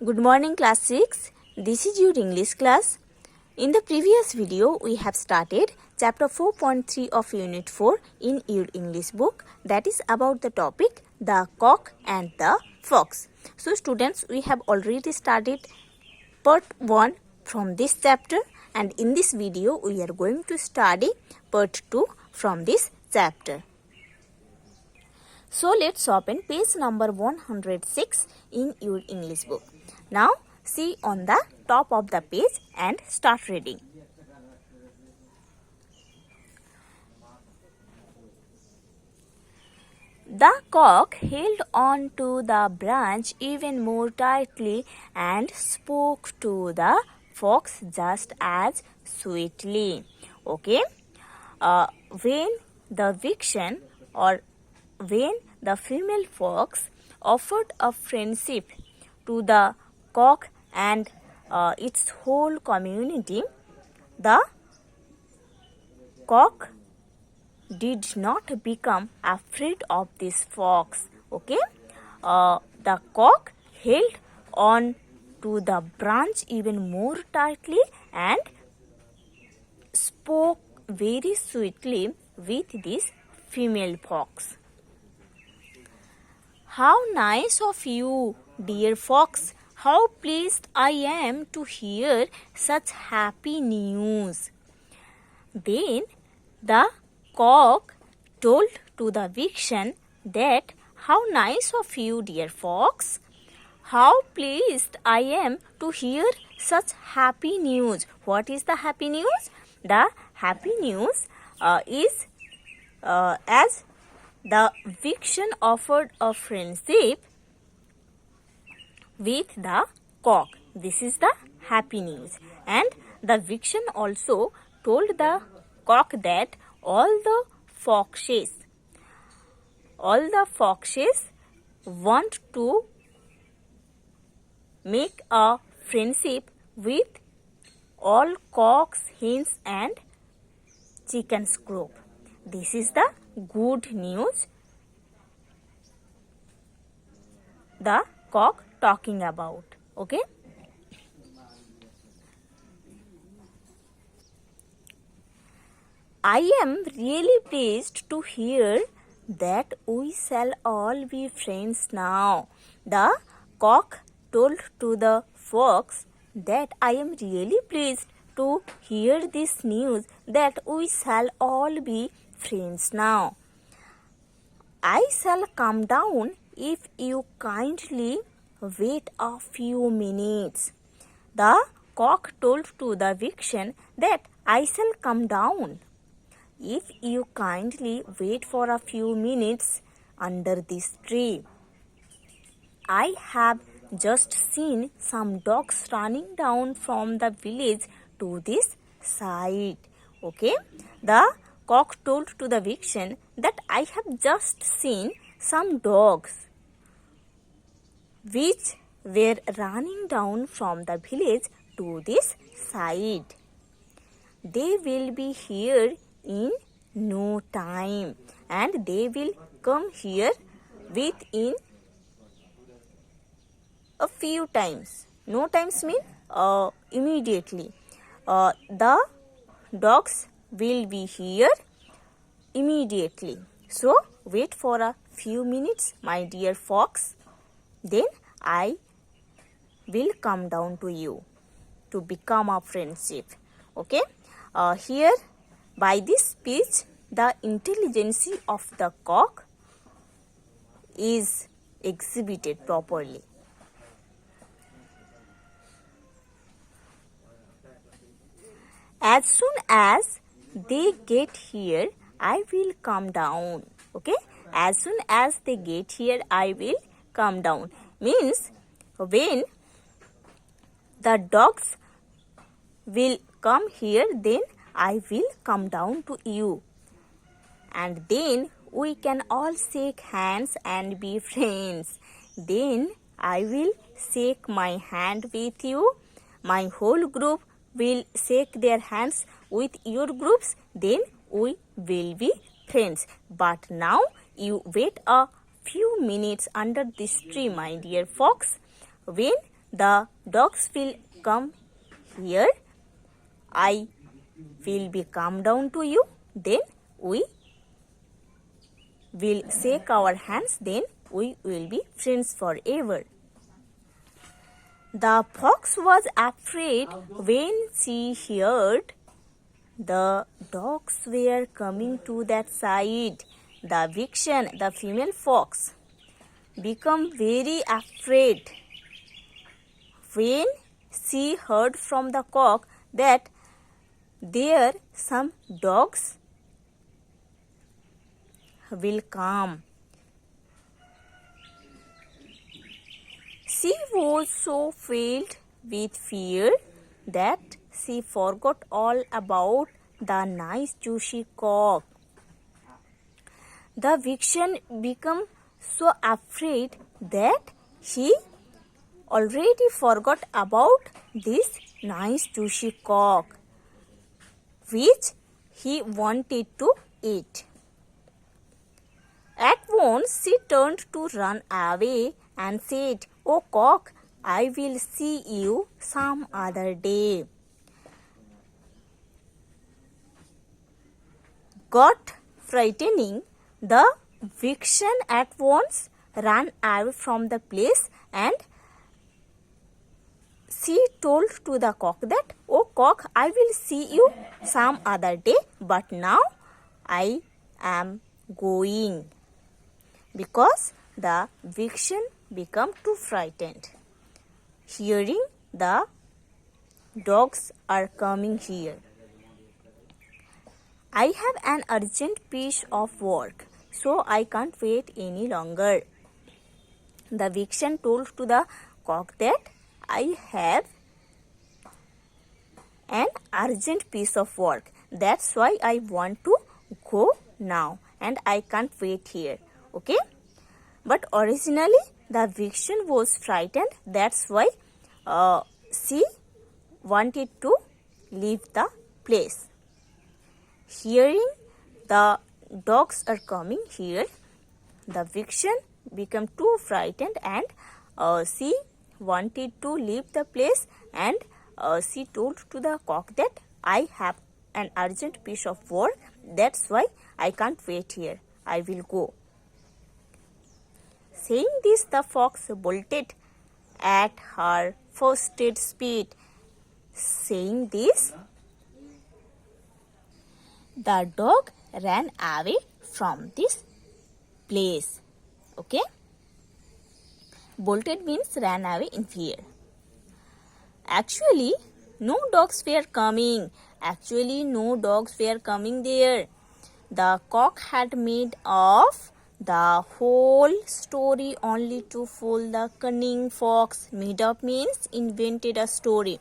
Good morning class 6. This is your English class. In the previous video we have started chapter 4.3 of unit 4 in your English book, that is about the topic the cock and the fox. So students, we have already started part 1 from this chapter, and in this video we are going to study part 2 from this chapter. So let's open page number 106 in your English book. Now see on the top of the page and start reading. The cock held on to the branch even more tightly and spoke to the fox just as sweetly. Okay. When the vixen or when the female fox offered a friendship to the cock and its whole community, the cock did not become afraid of this fox. Okay, the cock held on to the branch even more tightly and spoke very sweetly with this female fox. How nice of you, dear fox. How pleased I am to hear such happy news. Then the cock told to the vixen that, how nice of you, dear fox. How pleased I am to hear such happy news. What is the happy news? The happy news is as the vixen offered a friendship with the cock. This is the happy news. And the vixen also told the cock that all the foxes want to make a friendship with all cocks, hens and chickens group. This is the good news the cock talking about. Okay. I am really pleased to hear that we shall all be friends now. The cock told to the fox that I am really pleased to hear this news that we shall all be friends now. I shall come down if you kindly wait a few minutes. The cock told to the vixen that I shall come down if you kindly wait for a few minutes under this tree. I have just seen some dogs running down from the village to this side. Okay, the cock told to the vixen that I have just seen some dogs which were running down from the village to this side. They will be here in no time and they will come here within a few times. No times mean immediately. The dogs will be here immediately. So wait for a few minutes, my dear fox. Then I will come down to you to become a friendship. Okay. Here by this speech the intelligence of the cock is exhibited properly. As soon as they get here, I will come down. Okay. As soon as they get here, I will come down. Means when the dogs will come here, then I will come down to you. And then we can all shake hands and be friends. Then I will shake my hand with you. My whole group will shake their hands with your groups. Then we will be friends. But now you wait a few minutes under this tree, my dear fox. When the dogs will come here. I will be calm down to you. Then we will shake our hands. Then we will be friends forever. The fox was afraid when she heard the dogs were coming to that side. The vixen, the female fox, became very afraid when she heard from the cock that there some dogs will come. She was so filled with fear that she forgot all about the nice juicy cock. The vixen became so afraid that he already forgot about this nice juicy cock, which he wanted to eat. At once she turned to run away and said, "Oh cock, I will see you some other day." Got frightening, the vixen at once ran away from the place, and she told to the cock that, "Oh cock, I will see you some other day, but now I am going," because the vixen became too frightened, hearing the dogs are coming here. "I have an urgent piece of work, so I can't wait any longer." The vixen told to the cock that, "I have an urgent piece of work. That's why I want to go now and I can't wait here." Okay? But originally the vixen was frightened. That's why she wanted to leave the place. Hearing the dogs are coming here, the vixen became too frightened and she wanted to leave the place, and she told to the cock that, "I have an urgent piece of work. That's why I can't wait here. I will go." Saying this, the fox bolted at her first speed. Saying this, the dog ran away from this place. Okay? Bolted means ran away in fear. Actually, no dogs were coming. No dogs were coming there. The cock had made up the whole story only to fool the cunning fox. Made up means invented a story.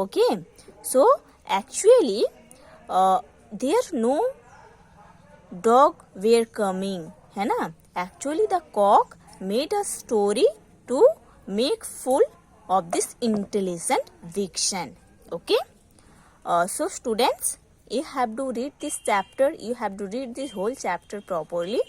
Okay? So, actually, there no dog were coming. है ना? Actually, the cock made a story to make fool of this intelligent vixen. Okay? So, students, you have to read this chapter. You have to read this whole chapter properly.